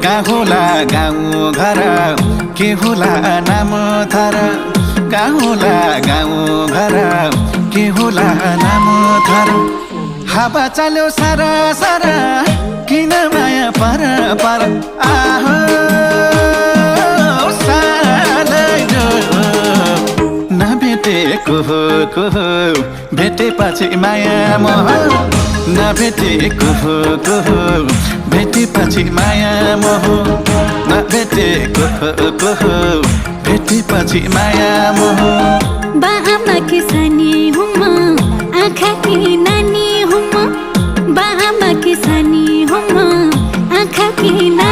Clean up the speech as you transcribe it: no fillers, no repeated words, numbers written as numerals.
कहाँ होला गाउँ घर के होला नाम थर कहाँ होला गाउँ घर के होला नाम थर हावा चल्यो सारा सारा किन माया पर पर आहो नभेटेको को भेटेपछि माया मोह नभेटेको को भेटेपछि माया मोह नभेटेको को भेटेपछि माया मोह बाआमा की सानी हुम आँखा की नानी हुम बाआमा की सानी हुम आँखा की नानी